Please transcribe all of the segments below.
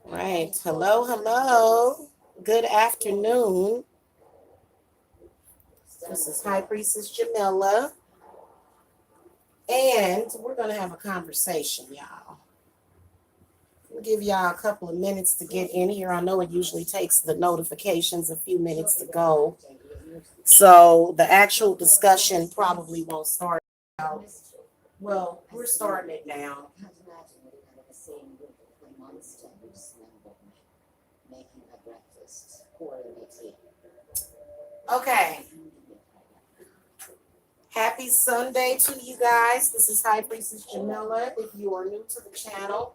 Right. Hello, hello. Good afternoon. This is High Priestess Jamila, and we're going to have a conversation, y'all. We'll give y'all a couple of minutes to get in here. I know it usually takes the notifications a few minutes to go. So the actual discussion probably won't start out. Well, we're starting it now. Okay. Happy Sunday to you guys. This is High Priestess Jamila. If you are new to the channel,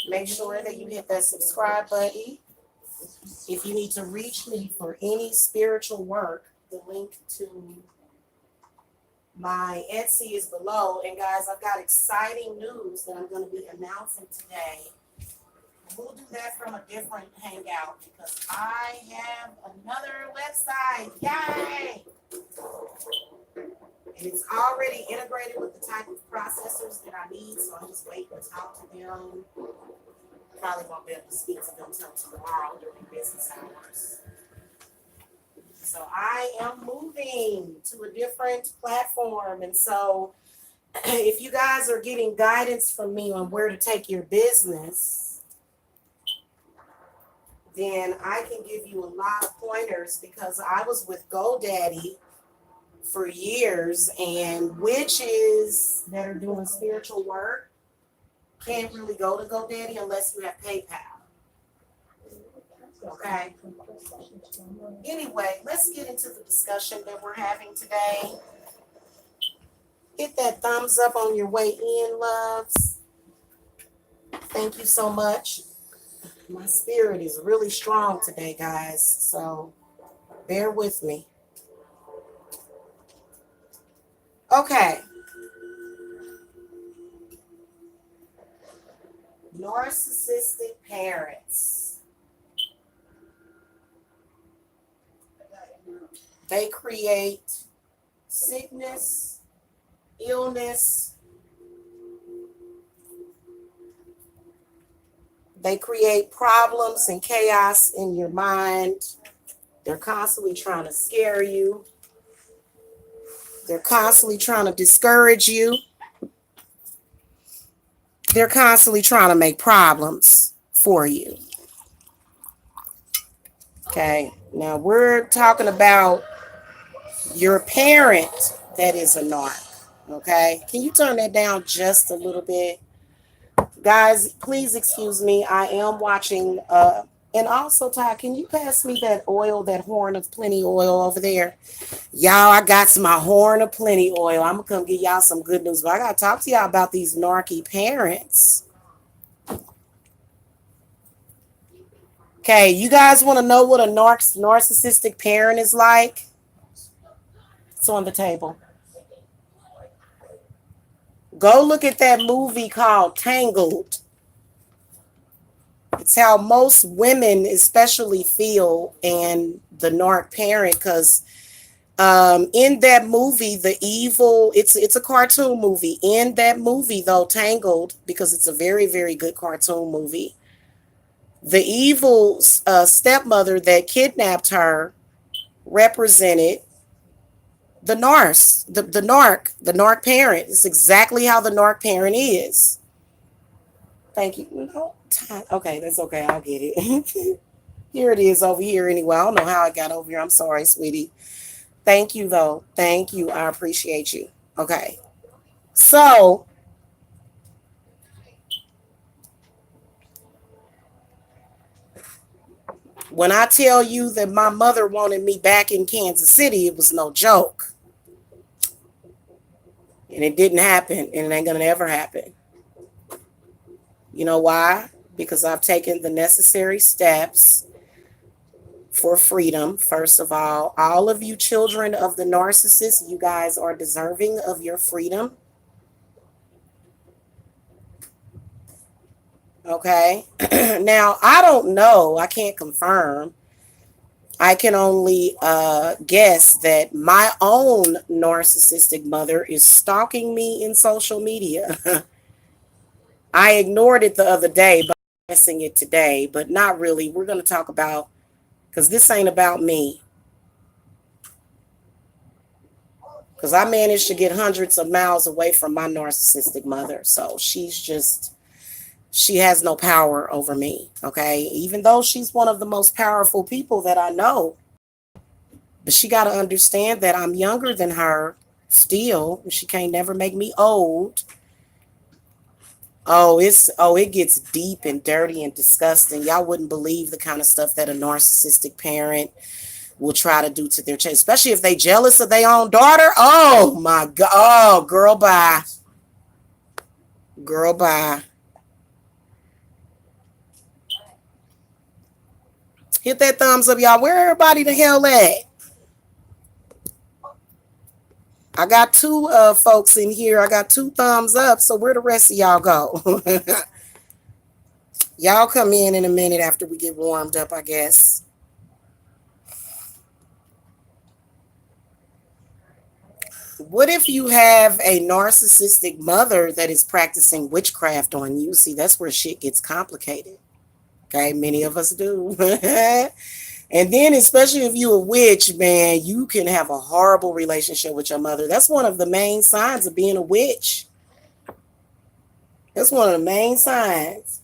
make sure that you hit that subscribe button. If you need to reach me for any spiritual work, the link to my Etsy is below. And guys, I've got exciting news that I'm going to be announcing today. We'll do that from a different hangout because I have another website. Yay! And it's already integrated with the type of processors that I need, so I'm just waiting to talk to them. Probably won't be able to speak to them until tomorrow during business hours. So I am moving to a different platform. And so if you guys are getting guidance from me on where to take your business, then I can give you a lot of pointers because I was with GoDaddy for years, and witches that are doing spiritual work can't really go to GoDaddy unless you have PayPal. Okay. Anyway, let's get into the discussion that we're having today. Hit that thumbs up on your way in, loves. Thank you so much. My spirit is really strong today, guys, so bear with me. Okay. Narcissistic parents. They create sickness, illness. They create problems and chaos in your mind. They're constantly trying to scare you. They're constantly trying to discourage you. They're constantly trying to make problems for you. Okay, now we're talking about your parent that is a narc. Okay, can you turn that down just a little bit? Guys, please excuse me. I am watching. And also, Ty, can you pass me that oil, that horn of plenty oil over there? Y'all, I got some my horn of plenty oil. I'm going to come give y'all some good news. But I got to talk to y'all about these narky parents. Okay, you guys want to know what a narcissistic parent is like? It's on the table. Go look at that movie called Tangled. It's how most women especially feel and the narc parent, because in that movie, the evil, it's a cartoon movie. In that movie, though, Tangled, because it's a very, very good cartoon movie, the evil stepmother that kidnapped her represented the narc parent. It's exactly how the narc parent is. Thank you. No, okay, that's okay. I'll get it. Here it is over here anyway. I don't know how I got over here. I'm sorry, sweetie. Thank you, though. Thank you. I appreciate you. Okay. So, when I tell you that my mother wanted me back in Kansas City, it was no joke. And it didn't happen, and it ain't going to ever happen. You know why? Because I've taken the necessary steps for freedom. First of all of you children of the narcissist, you guys are deserving of your freedom. Okay. Now, I don't know. I can't confirm. I can only guess that my own narcissistic mother is stalking me in social media. I ignored it the other day, but addressing it today, but not really. We're going to talk about, because this ain't about me. Because I managed to get hundreds of miles away from my narcissistic mother. So she has no power over me. Okay. Even though she's one of the most powerful people that I know. But she got to understand that I'm younger than her still. She can't never make me old. It gets deep and dirty and disgusting. Y'all wouldn't believe the kind of stuff that a narcissistic parent will try to do to their child, especially if they jealous of their own daughter. Oh my God. Oh, girl, bye. Girl, bye. Hit that thumbs up, y'all. Where everybody the hell at? I got two folks in here. I got two thumbs up. So where the rest of y'all go? Y'all come in a minute after we get warmed up, I guess. What if you have a narcissistic mother that is practicing witchcraft on you? See, that's where shit gets complicated. Okay, many of us do. And then, especially if you're a witch, man, you can have a horrible relationship with your mother. That's one of the main signs of being a witch. That's one of the main signs.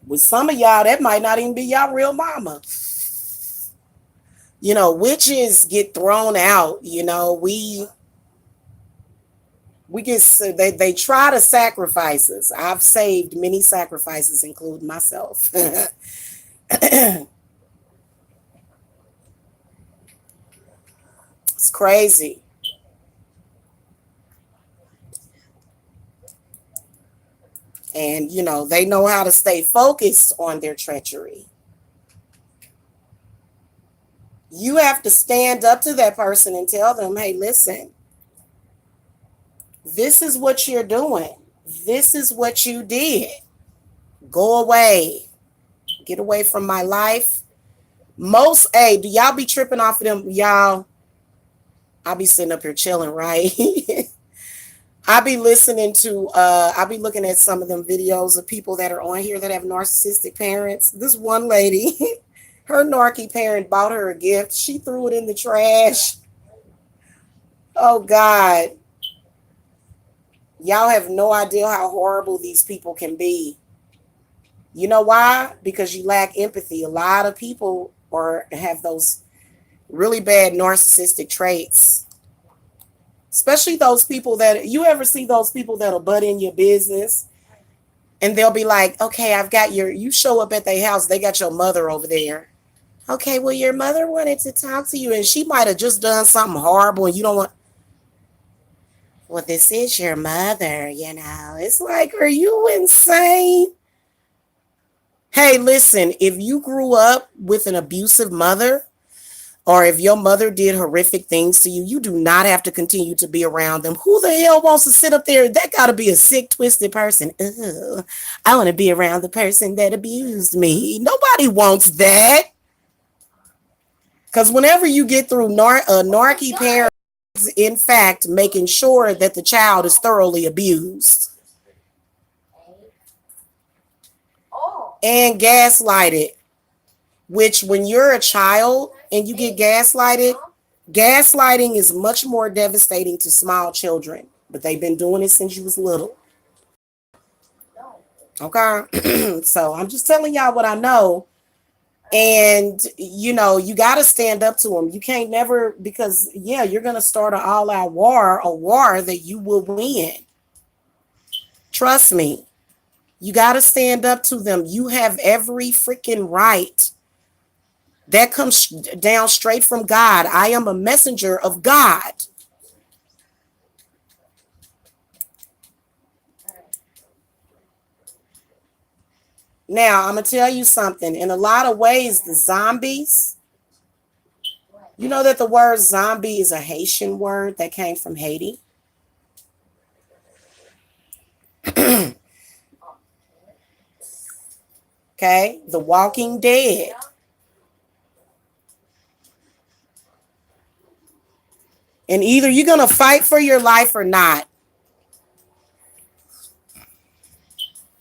With some of y'all, that might not even be y'all real mama. You know, witches get thrown out. You know, we get they try to sacrifice us. I've saved many sacrifices, including myself. It's crazy. And, you know, they know how to stay focused on their treachery. You have to stand up to that person and tell them, hey, listen, this is what you're doing. This is what you did. Go away. Get away from my life. Hey, do y'all be tripping off of them? Y'all, I'll be sitting up here chilling, right? I be looking at some of them videos of people that are on here that have narcissistic parents. This one lady, her narky parent bought her a gift. She threw it in the trash. Oh God. Y'all have no idea how horrible these people can be. You know why? Because you lack empathy. A lot of people have those really bad narcissistic traits. Especially those people that you ever see those people that'll butt in your business and they'll be like, okay, you show up at their house, they got your mother over there. Okay, well, your mother wanted to talk to you and she might have just done something horrible and you don't want, well, this is your mother, you know. It's like, are you insane? Hey, listen, if you grew up with an abusive mother, or if your mother did horrific things to you, you do not have to continue to be around them. Who the hell wants to sit up there? That got to be a sick, twisted person. Ugh, I want to be around the person that abused me. Nobody wants that. Because whenever you get through narky parents, in fact, making sure that the child is thoroughly abused and gaslighted, which when you're a child and you get gaslighted, gaslighting is much more devastating to small children, but they've been doing it since you was little. Okay. So I'm just telling y'all what I know. And, you know, you got to stand up to them. You can't never, because, yeah, you're going to start an all-out war, a war that you will win. Trust me. You got to stand up to them. You have every freaking right. That comes down straight from God. I am a messenger of God. Now, I'm going to tell you something. In a lot of ways, the zombies, you know that the word zombie is a Haitian word that came from Haiti? Okay, The Walking Dead. And either you're going to fight for your life or not.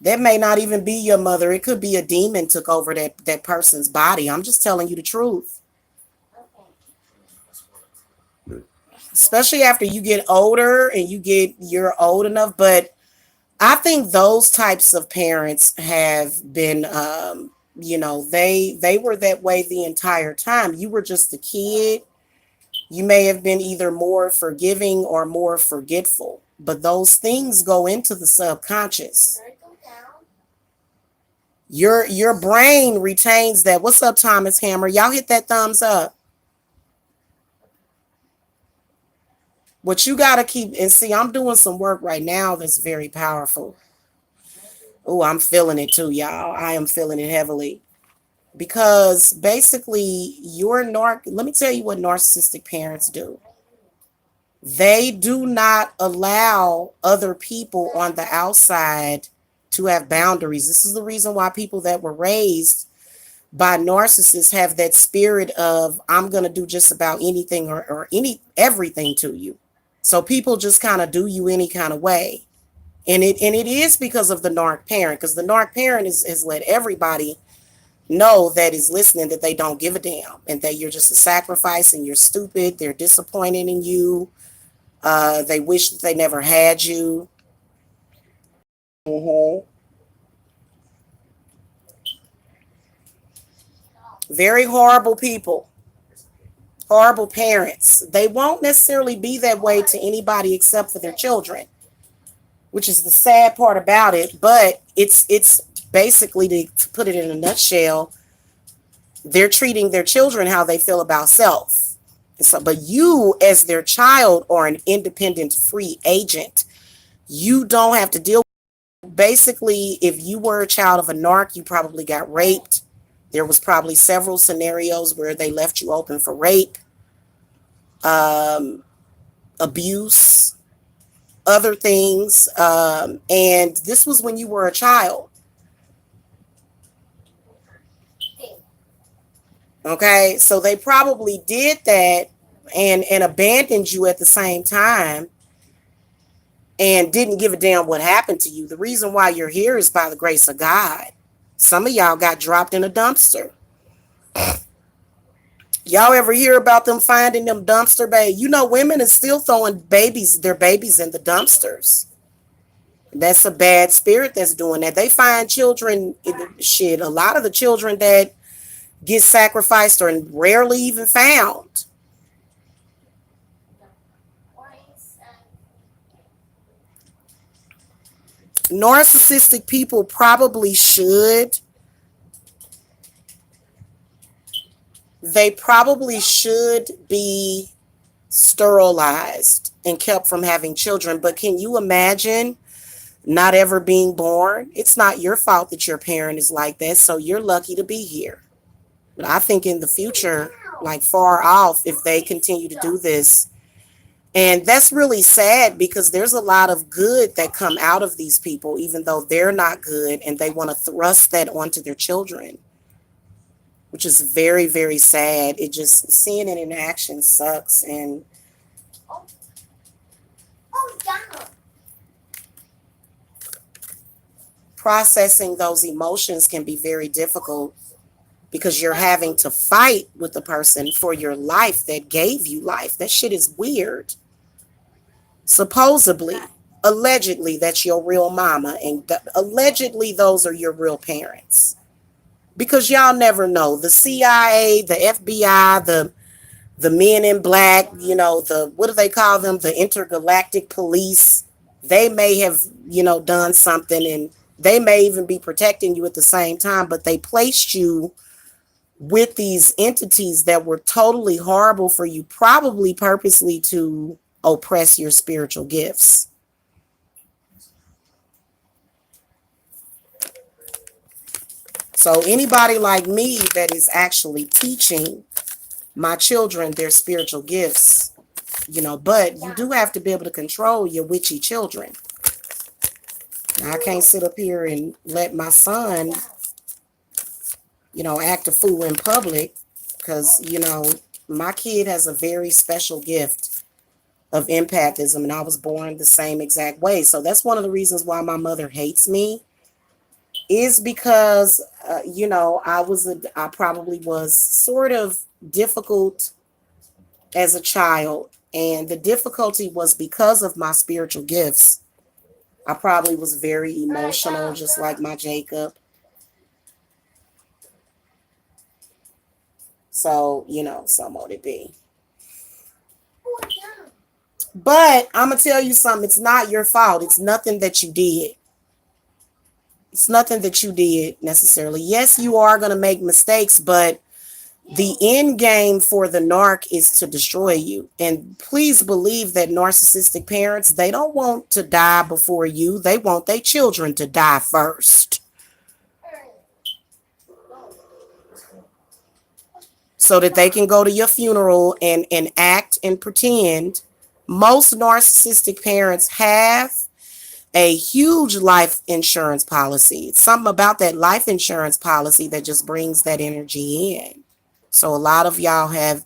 That may not even be your mother. It could be a demon took over that person's body. I'm just telling you the truth. Especially after you get older and you're old enough. But I think those types of parents have been, they were that way the entire time. You were just a kid. You may have been either more forgiving or more forgetful, but those things go into the subconscious. Your brain retains that. What's up, Thomas Hammer? Y'all hit that thumbs up. What you got to keep, and see, I'm doing some work right now that's very powerful. Oh, I'm feeling it too, y'all. I am feeling it heavily. Because basically, let me tell you what narcissistic parents do. They do not allow other people on the outside to have boundaries. This is the reason why people that were raised by narcissists have that spirit of, I'm going to do just about anything or everything to you. So people just kind of do you any kind of way. And it is because of the narc parent, because the narc parent has let everybody know that is listening that they don't give a damn and that you're just a sacrifice and you're stupid. They're disappointed in you. They wish that they never had you. Mm-hmm. Very horrible people, horrible parents. They won't necessarily be that way to anybody except for their children, which is the sad part about it. But it's basically, to put it in a nutshell, they're treating their children how they feel about self. So, but you as their child are an independent free agent. You don't have to deal with, basically, if you were a child of a narc, you probably got raped. There was probably several scenarios where they left you open for rape, abuse, other things. And this was when you were a child. Okay, so they probably did that and abandoned you at the same time and didn't give a damn what happened to you. The reason why you're here is by the grace of God. Some of y'all got dropped in a dumpster. Y'all ever hear about them finding them dumpster babies? You know, women are still throwing their babies in the dumpsters. That's a bad spirit that's doing that. They find children, shit, a lot of the children that get sacrificed are rarely even found. Narcissistic people probably should be sterilized and kept from having children. But can you imagine not ever being born? It's not your fault that your parent is like that, so you're lucky to be here. But I think in the future, like far off, if they continue to do this, and that's really sad because there's a lot of good that come out of these people, even though they're not good, and they want to thrust that onto their children, which is very, very sad. It just, seeing it in action sucks. And processing those emotions can be very difficult because you're having to fight with the person for your life that gave you life. That shit is weird. Supposedly, allegedly, that's your real mama, and allegedly those are your real parents. Because y'all never know. The CIA, the FBI, the men in black, what do they call them? The intergalactic police. They may have, done something, and they may even be protecting you at the same time, but they placed you with these entities that were totally horrible for you, probably purposely to oppress your spiritual gifts. So anybody like me that is actually teaching my children their spiritual gifts, but you do have to be able to control your witchy children. Now, I can't sit up here and let my son, act a fool in public because, my kid has a very special gift of empathism, and I was born the same exact way. So that's one of the reasons why my mother hates me, is because, I probably was sort of difficult as a child. And the difficulty was because of my spiritual gifts. I probably was very emotional, just like my Jacob. So, some would it be. But I'm going to tell you something. It's not your fault. It's nothing that you did. It's nothing that you did necessarily. Yes, you are going to make mistakes, but the end game for the narc is to destroy you. And please believe that narcissistic parents, they don't want to die before you. They want their children to die first, so that they can go to your funeral and act and pretend. Most narcissistic parents have a huge life insurance policy. It's something about that life insurance policy that just brings that energy in. So a lot of y'all have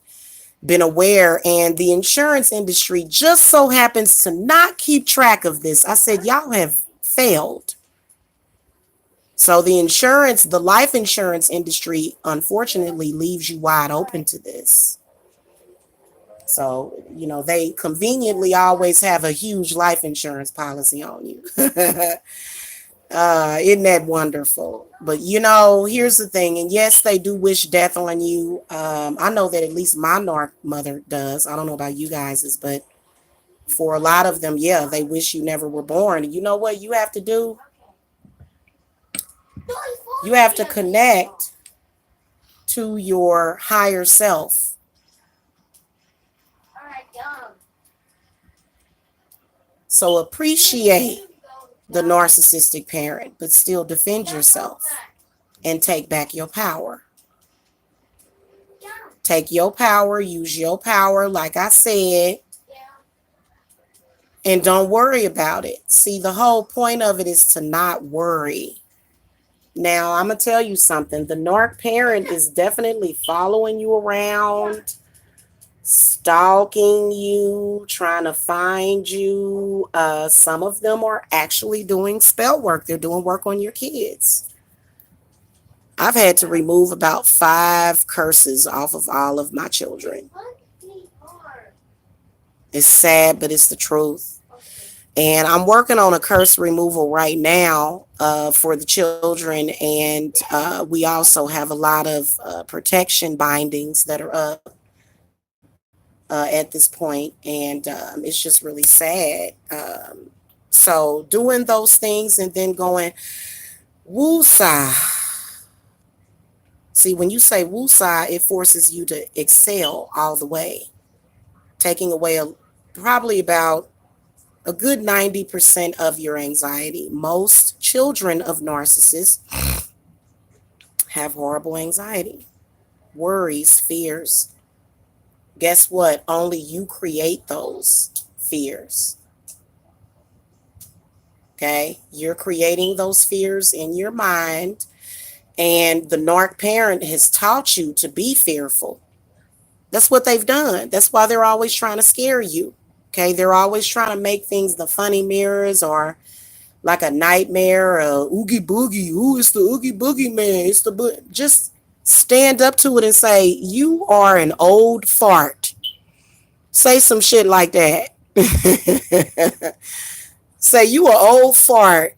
been aware, and the insurance industry just so happens to not keep track of this. I said, y'all have failed. So the life insurance industry, unfortunately, leaves you wide open to this. So, they conveniently always have a huge life insurance policy on you. Isn't that wonderful? But, here's the thing. And yes, they do wish death on you. I know that at least my narc mother does. I don't know about you guys, but for a lot of them, yeah, they wish you never were born. And you know what you have to do? You have to connect to your higher self. So appreciate the narcissistic parent, but still defend yourself and take back your power. Take your power, use your power, like I said, and don't worry about it. See, the whole point of it is to not worry. Now, I'm going to tell you something. The narc parent is definitely following you around, stalking you, trying to find you. Some of them are actually doing spell work. They're doing work on your kids. I've had to remove about 5 curses off of all of my children. It's sad, but it's the truth. And I'm working on a curse removal right now for the children. And we also have a lot of protection bindings that are up at this point. And it's just really sad. So doing those things and then going, woosah. See, when you say woosah, it forces you to excel all the way, taking away probably about a good 90% of your anxiety. Most children of narcissists have horrible anxiety, worries, fears. Guess what? Only you create those fears. Okay? You're creating those fears in your mind, and the narc parent has taught you to be fearful. That's what they've done. That's why they're always trying to scare you. Okay, they're always trying to make things the funny mirrors or like a nightmare, oogie boogie. Ooh, it's the oogie boogie man. It's the just stand up to it and say, you are an old fart. Say some shit like that. Say you an old fart.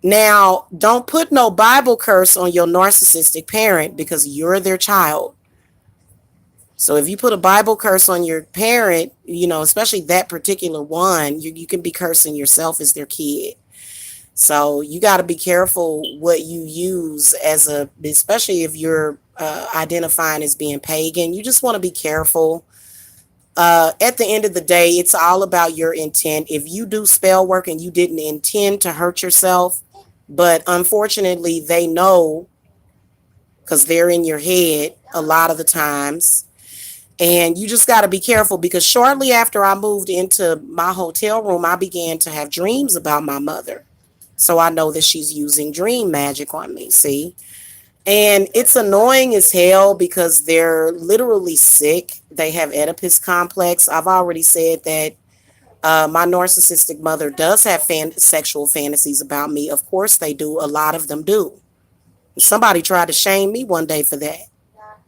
Now, don't put no Bible curse on your narcissistic parent because you're their child. So if you put a Bible curse on your parent, especially that particular one, you can be cursing yourself as their kid. So you got to be careful what you use especially if you're identifying as being pagan. You just want to be careful. At the end of the day, it's all about your intent. If you do spell work and you didn't intend to hurt yourself, but unfortunately they know because they're in your head a lot of the times. And you just got to be careful because shortly after I moved into my hotel room, I began to have dreams about my mother. So I know that she's using dream magic on me, see? And it's annoying as hell because they're literally sick. They have Oedipus complex. I've already said that My narcissistic mother does have sexual fantasies about me. Of course they do. A lot of them do. Somebody tried to shame me one day for that.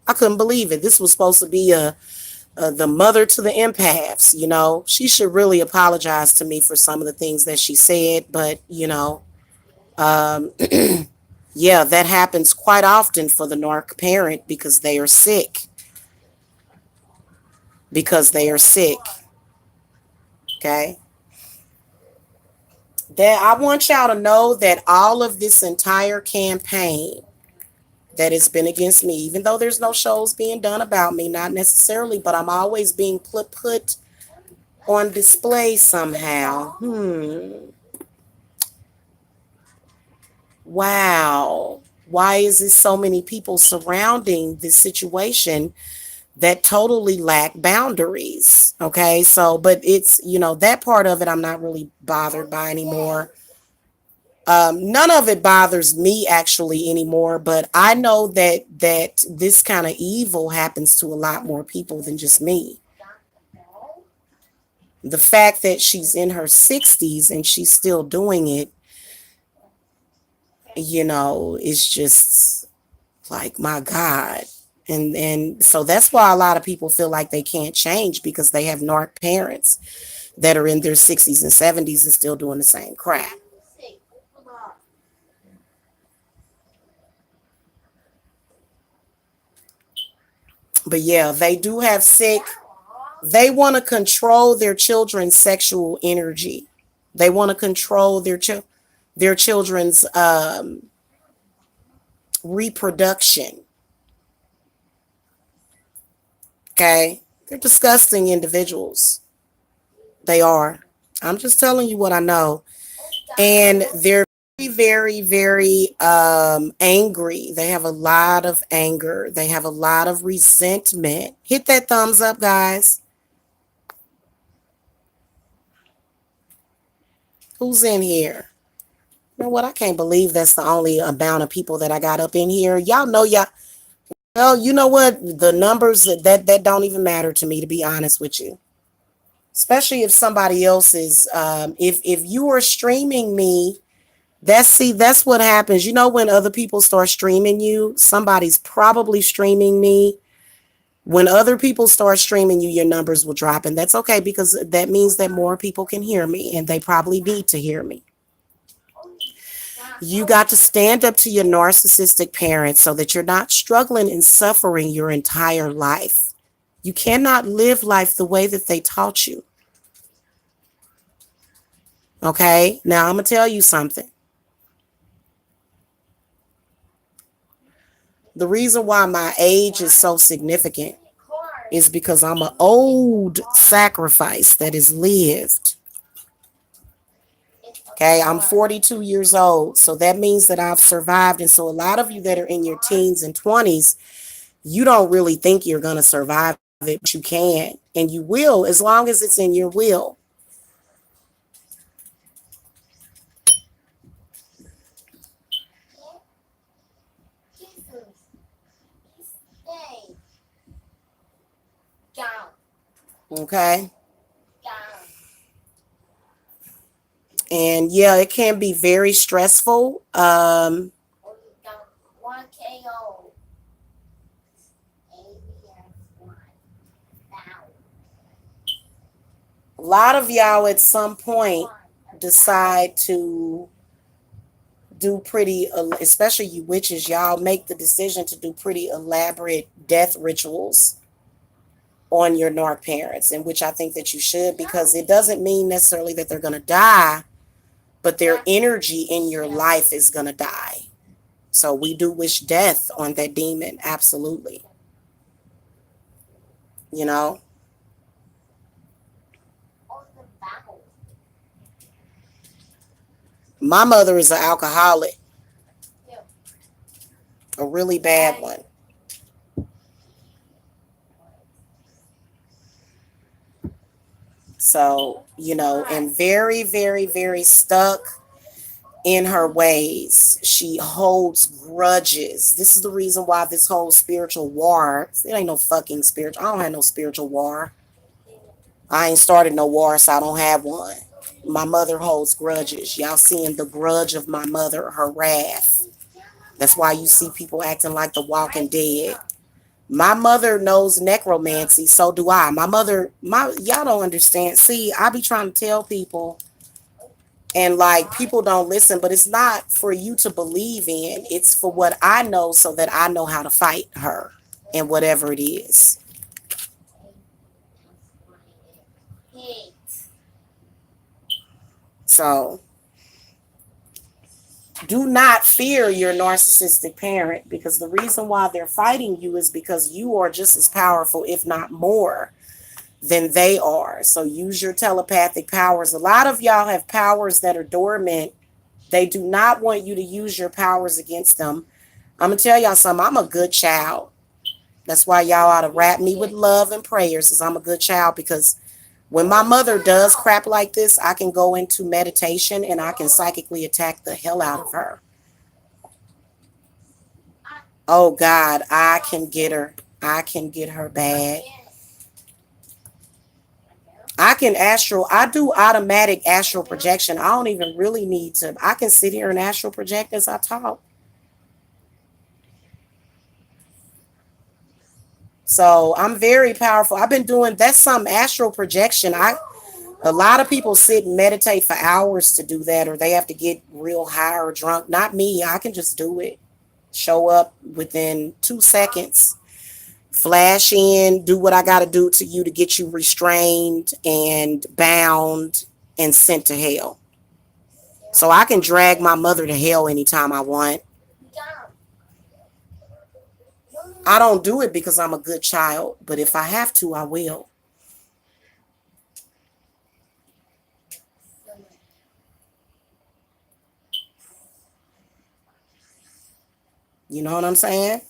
I couldn't believe it. This was supposed to be the mother to the empaths, you know. She should really apologize to me for some of the things that she said, but, you know, um, yeah, that happens quite often for the narc parent because they are sick. Because they are sick. Okay. That I want y'all to know that all of this entire campaign that has been against me, even though there's no shows being done about me, not necessarily, but I'm always being put on display somehow. Wow. Why is there so many people surrounding this situation that totally lack boundaries? Okay, so, but it's, you know, that part of it I'm not really bothered by anymore. None of it bothers me actually anymore, but I know that this kind of evil happens to a lot more people than just me. The fact that she's in her 60s and she's still doing it, you know, is just like, my God. And so that's why a lot of people feel like they can't change because they have narc parents that are in their 60s and 70s and still doing the same crap. But yeah, they do have sick. They want to control their children's sexual energy. They want to control their children's reproduction. Okay, they're disgusting individuals. They are. I'm just telling you what I know, and they're very, very angry. They have a lot of anger. They have a lot of resentment. Hit that thumbs up, guys. Who's in here? You know what? I can't believe that's the only amount of people that I got up in here. Y'all know y'all. Well, you know what? The numbers that don't even matter to me, to be honest with you. Especially if somebody else is. If you are streaming me, that's what happens. You know, when other people start streaming you, somebody's probably streaming me. When other people start streaming you, your numbers will drop, and that's okay because that means that more people can hear me, and they probably need to hear me. You got to stand up to your narcissistic parents so that you're not struggling and suffering your entire life. You cannot live life the way that they taught you. Okay? Now I'm going to tell you something. The reason why my age is so significant is because I'm an old sacrifice that is lived. Okay, I'm 42 years old, so that means that I've survived. And so a lot of you that are in your teens and 20s, you don't really think you're going to survive it, but you can, and you will as long as it's in your will. Okay. And yeah, it can be very stressful. A lot of y'all at some point decide to do pretty, especially you witches, y'all make the decision to do pretty elaborate death rituals on your narc parents, in which I think that you should, because it doesn't mean necessarily that they're going to die, but their energy in your life is going to die. So we do wish death on that demon. Absolutely. You know, my mother is an alcoholic, a really bad one. So, you know, and very, very, very stuck in her ways. She holds grudges. This is the reason why this whole spiritual war, it ain't no fucking spiritual. I don't have no spiritual war. I ain't started no war, so I don't have one. My mother holds grudges. Y'all seeing the grudge of my mother, her wrath. That's why you see people acting like the Walking Dead. My mother knows necromancy, so do I. Y'all don't understand. See, I be trying to tell people, and like people don't listen, but it's not for you to believe in. It's for what I know so that I know how to fight her and whatever it is. So do not fear your narcissistic parent, because the reason why they're fighting you is because you are just as powerful, if not more, than they are. So use your telepathic powers. A lot of y'all have powers that are dormant. They do not want you to use your powers against them. I'm going to tell y'all something. I'm a good child. That's why y'all ought to wrap me with love and prayers, because I'm a good child. Because when my mother does crap like this, I can go into meditation and I can psychically attack the hell out of her. Oh God, I can get her. I can get her bad. I do automatic astral projection. I don't even really need to. I can sit here and astral project as I talk. So I'm very powerful. I've been doing, that's some astral projection. A lot of people sit and meditate for hours to do that, or they have to get real high or drunk. Not me. I can just do it. Show up within 2 seconds. Flash in, do what I got to do to you to get you restrained and bound and sent to hell. So I can drag my mother to hell anytime I want. I don't do it because I'm a good child, but if I have to, I will. You know what I'm saying?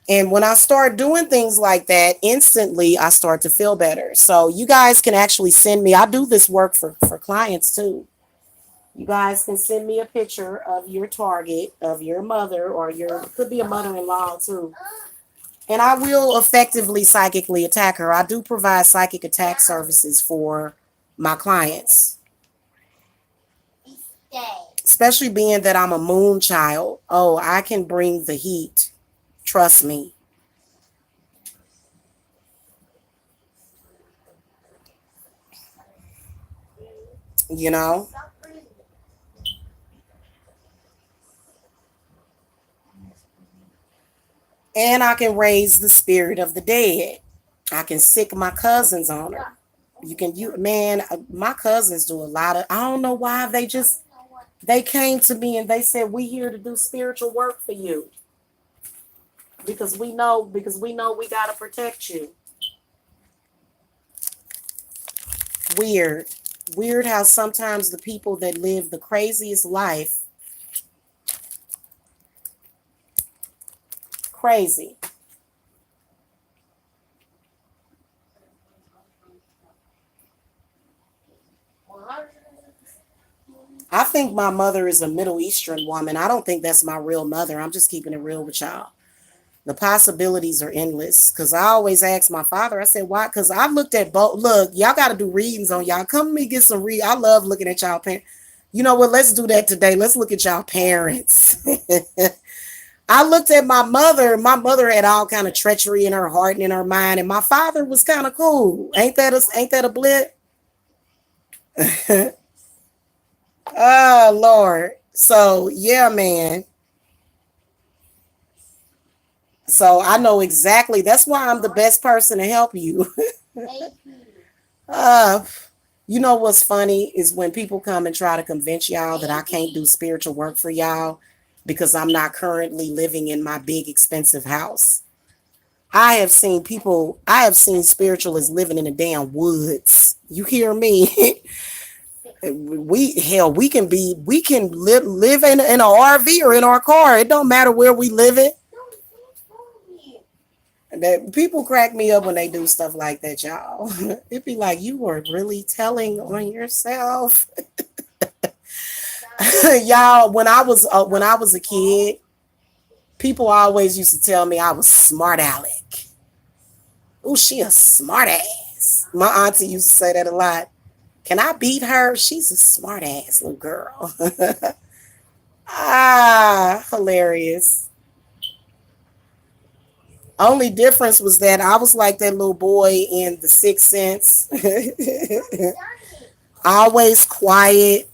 And when I start doing things like that, instantly I start to feel better. So you guys can actually send me, I do this work for clients too. You guys can send me a picture of your target, of your mother, or your, could be a mother-in-law too. And I will effectively psychically attack her. I do provide psychic attack services for my clients. Especially being that I'm a moon child. Oh, I can bring the heat. Trust me. You know? And I can raise the spirit of the dead. I can sick my cousins on her. Man, my cousins do a lot of, I don't know why they came to me and they said, we here to do spiritual work for you. Because we know we got to protect you. Weird. Weird how sometimes the people that live the craziest life, crazy. I think my mother is a Middle Eastern woman. I don't think that's my real mother. I'm just keeping it real with y'all. The possibilities are endless. Because I always ask my father, I said, why? Because I looked at both. Look, y'all got to do readings on y'all. Come to me, get some read. I love looking at y'all parents. You know what? Let's do that today. Let's look at y'all parents. I looked at my mother. My mother had all kind of treachery in her heart and in her mind. And my father was kind of cool. Ain't that a blip? Oh, Lord. So, yeah, man. So I know exactly. That's why I'm the best person to help you. uh, you know what's funny is when people come and try to convince y'all that I can't do spiritual work for y'all because I'm not currently living in my big expensive house. I have seen spiritualists living in the damn woods. You hear me? We can live in an RV or in our car. It don't matter where we live it. That people crack me up when they do stuff like that, y'all. It'd be like, you were really telling on yourself. Y'all, when I was a kid, people always used to tell me I was smart aleck. Ooh, she a smart ass. My auntie used to say that a lot. Can I beat her? She's a smart ass little girl. Ah, hilarious. Only difference was that I was like that little boy in The Sixth Sense. Always quiet.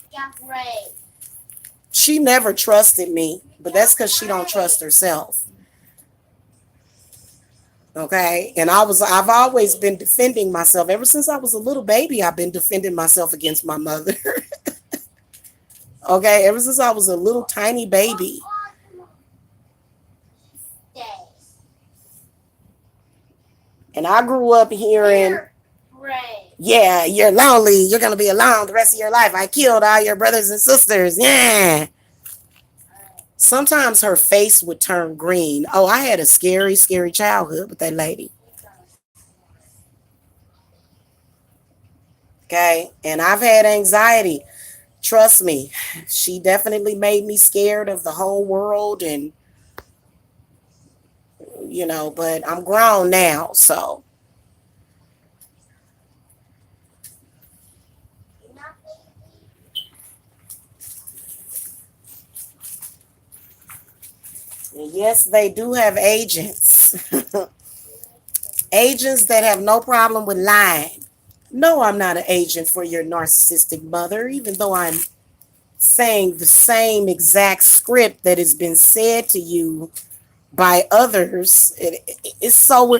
She never trusted me, but that's because she don't trust herself. Okay. And I've always been defending myself. Ever since I was a little baby, I've been defending myself against my mother. Okay. Ever since I was a little tiny baby. And I grew up hearing, yeah, you're lonely. You're going to be alone the rest of your life. I killed all your brothers and sisters. Yeah. Sometimes her face would turn green. Oh, I had a scary, scary childhood with that lady. Okay. And I've had anxiety. Trust me, she definitely made me scared of the whole world. And, but I'm grown now. So, yes, they do have agents. Agents that have no problem with lying. No, I'm not an agent for your narcissistic mother, even though I'm saying the same exact script that has been said to you by others. It's so,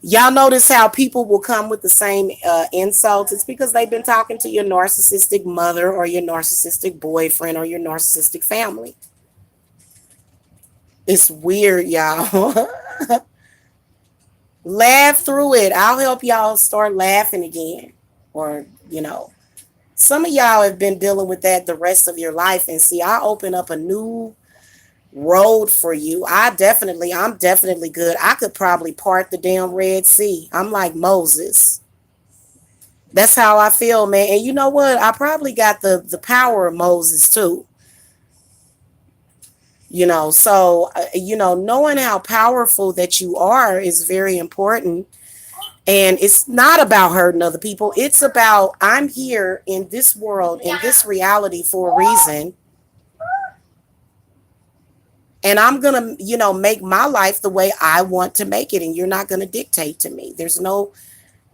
y'all notice how people will come with the same insults. It's because they've been talking to your narcissistic mother or your narcissistic boyfriend or your narcissistic family. It's weird, y'all. Laugh through it. I'll help y'all start laughing again. Or, some of y'all have been dealing with that the rest of your life. And see, I open up a new road for you. I'm definitely good. I could probably part the damn Red Sea. I'm like Moses. That's how I feel, man. And you know what? I probably got the power of Moses too. Knowing how powerful that you are is very important. And it's not about hurting other people. It's about, I'm here in this world, in this reality for a reason. And I'm going to, make my life the way I want to make it. And you're not going to dictate to me. There's no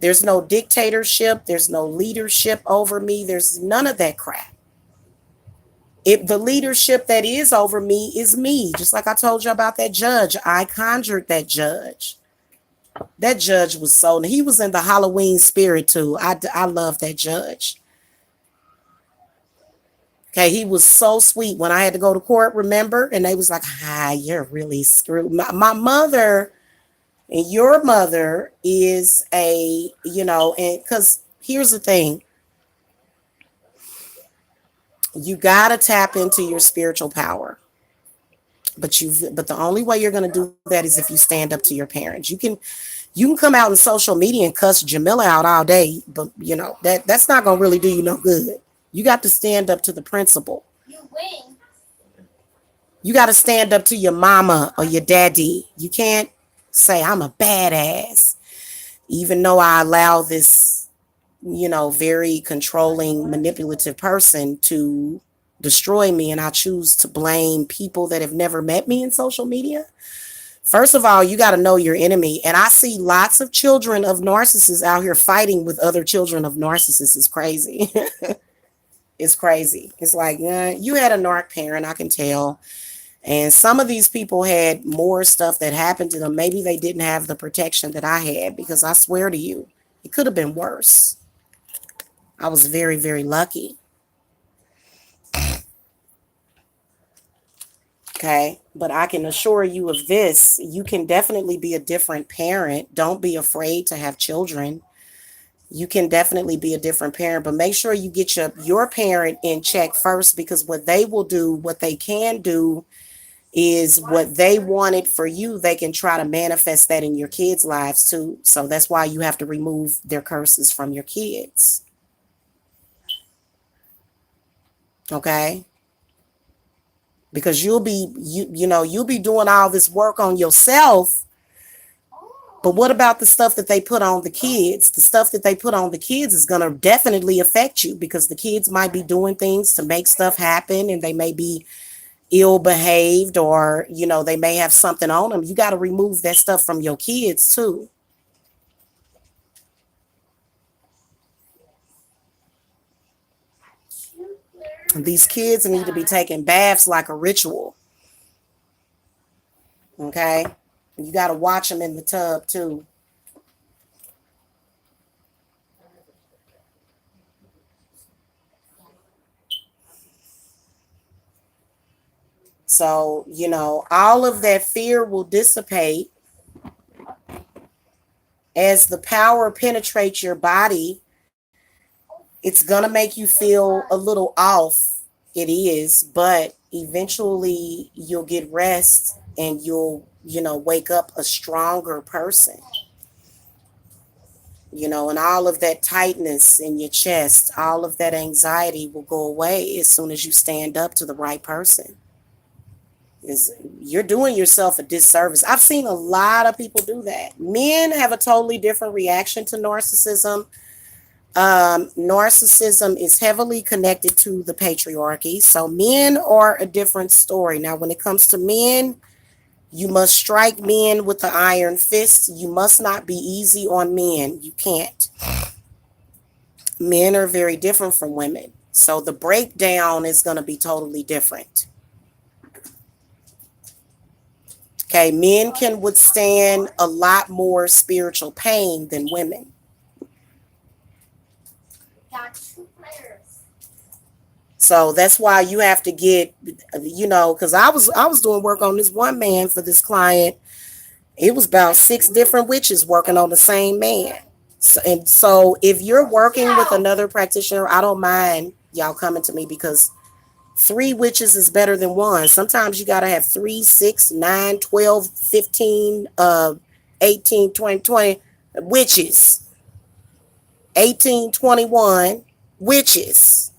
dictatorship. There's no leadership over me. There's none of that crap. If the leadership that is over me is me, just like I told you about that judge, I conjured that judge. That judge was he was in the Halloween spirit too. I love that judge. Okay, he was so sweet when I had to go to court, remember? And they was like, you're really screwed. My mother and your mother is and because here's the thing. You got to tap into your spiritual power. But the only way you're going to do that is if you stand up to your parents. You can come out in social media and cuss Jamila out all day, but that's not going to really do you no good. You got to stand up to the principal. You got to stand up to your mama or your daddy. You can't say I'm a badass, even though I allow this, very controlling, manipulative person to destroy me, and I choose to blame people that have never met me in social media. First of all, you got to know your enemy. And I see lots of children of narcissists out here fighting with other children of narcissists. It's crazy. It's crazy. It's like, you had a narc parent, I can tell. And some of these people had more stuff that happened to them. Maybe they didn't have the protection that I had, because I swear to you, it could have been worse. I was very, very lucky. Okay. But I can assure you of this. You can definitely be a different parent. Don't be afraid to have children. You can definitely be a different parent, but make sure you get your parent in check first, because what they can do is what they wanted for you, they can try to manifest that in your kids' lives too. So that's why you have to remove their curses from your kids. Okay? Because you'll be doing all this work on yourself, But what about the stuff that they put on the kids? The stuff that they put on the kids is going to definitely affect you, because the kids might be doing things to make stuff happen, and they may be ill behaved, or, you know, they may have something on them. You got to remove that stuff from your kids too. These kids need to be taking baths like a ritual. Okay? You got to watch them in the tub too. So, you know, all of that fear will dissipate as the power penetrates your body. It's going to make you feel a little off. It is, but eventually you'll get rest, and you'll, you know, wake up a stronger person. You know, and all of that tightness in your chest, all of that anxiety will go away as soon as you stand up to the right person. You're doing yourself a disservice. I've seen a lot of people do that. Men have a totally different reaction to narcissism. Narcissism is heavily connected to the patriarchy. So men are a different story. Now, when it comes to men, you must strike men with the iron fist. You must not be easy on men. You can't. Men are very different from women. So the breakdown is going to be totally different. Okay, men can withstand a lot more spiritual pain than women. So that's why you have to get, you know, because I was doing work on this one man for this client. It was about 6 different witches working on the same man. So if you're working with another practitioner, I don't mind y'all coming to me, because 3 witches is better than 1. Sometimes you got to have 3, 6, 9, 12, 15, 18, 20 witches. 18, 21 witches.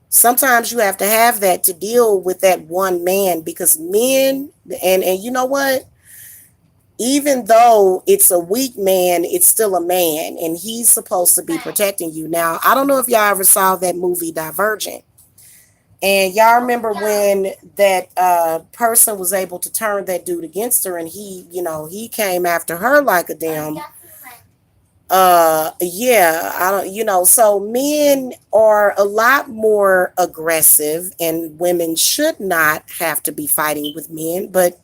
Sometimes you have to have that to deal with that one man, because men, and you know what? Even though it's a weak man, it's still a man, and he's supposed to be protecting you. Now, I don't know if y'all ever saw that movie Divergent. And y'all remember when that person was able to turn that dude against her, and he, you know, he came after her like a damn, yeah, I don't, you know, so men are a lot more aggressive, and women should not have to be fighting with men. But,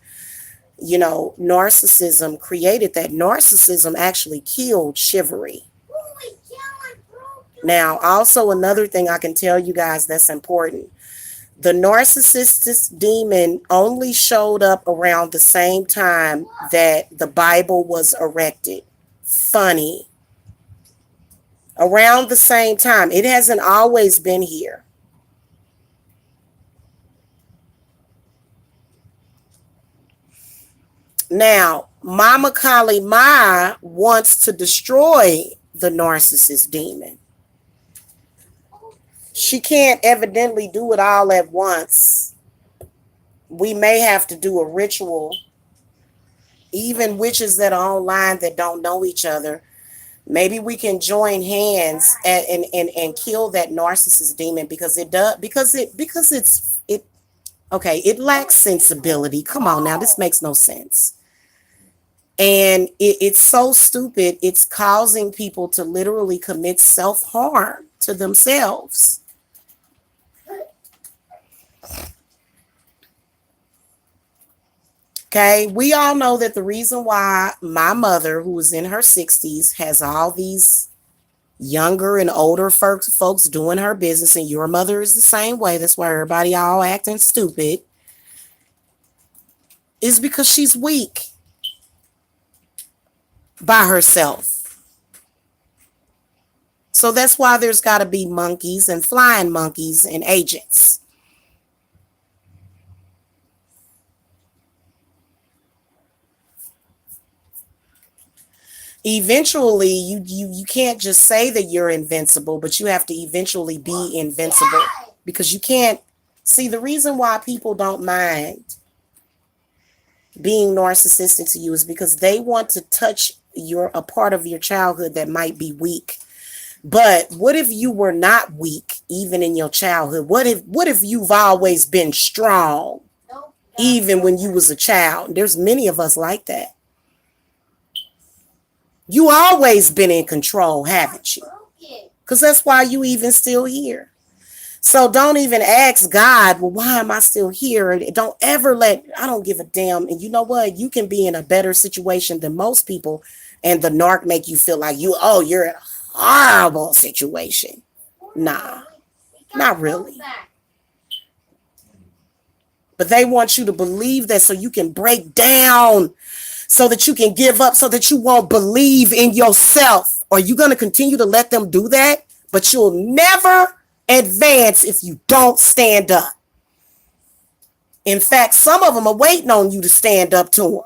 you know, narcissism created that. Narcissism actually killed chivalry. Now, also another thing I can tell you guys that's important. The narcissistic demon only showed up around the same time that the Bible was erected. Funny. Around the same time. It hasn't always been here. Now, Mama Kali Ma wants to destroy the narcissist demon. She can't evidently do it all at once. We may have to do a ritual. Even witches that are online that don't know each other, maybe we can join hands and kill that narcissist demon, because it does, because it okay, it lacks sensibility. Come on now, this makes no sense. And it's so stupid, it's causing people to literally commit self-harm to themselves. Okay, we all know that the reason why my mother, who is in her 60s, has all these younger and older folks doing her business, and your mother is the same way, that's why everybody all acting stupid, is because she's weak by herself. So that's why there's got to be monkeys and flying monkeys and agents. Eventually, you can't just say that you're invincible, but you have to eventually be invincible, because you can't see the reason why people don't mind being narcissistic to you is because they want to touch a part of your childhood that might be weak. But what if you were not weak even in your childhood? What if you've always been strong even when you was a child? There's many of us like that. You always been in control, haven't you? Because that's why you even still here. So don't even ask God, well, why am I still here? Don't ever I don't give a damn. And you know what? You can be in a better situation than most people, and the narc make you feel like you're in a horrible situation. Nah, not really. But they want you to believe that so you can break down, so that you can give up, so that you won't believe in yourself. Are you going to continue to let them do that? But you'll never advance if you don't stand up. In fact, some of them are waiting on you to stand up to them.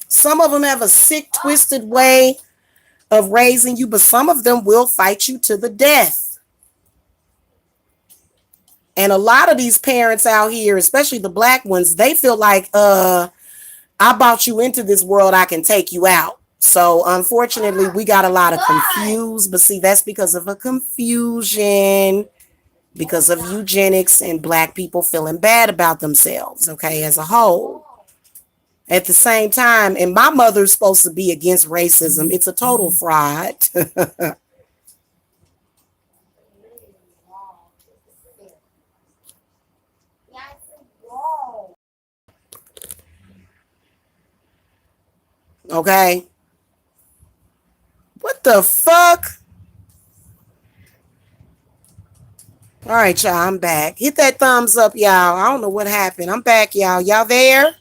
Some of them have a sick, twisted way of raising you, but some of them will fight you to the death. And a lot of these parents out here, especially the black ones, they feel like, I brought you into this world, I can take you out. So unfortunately, we got a lot of confused, but see, that's because of a confusion, because of eugenics and black people feeling bad about themselves, okay, as a whole. At the same time, and my mother's supposed to be against racism. It's a total fraud. Okay. What the fuck? All right, y'all, I'm back. Hit that thumbs up, y'all. I don't know what happened. I'm back, y'all. Y'all there?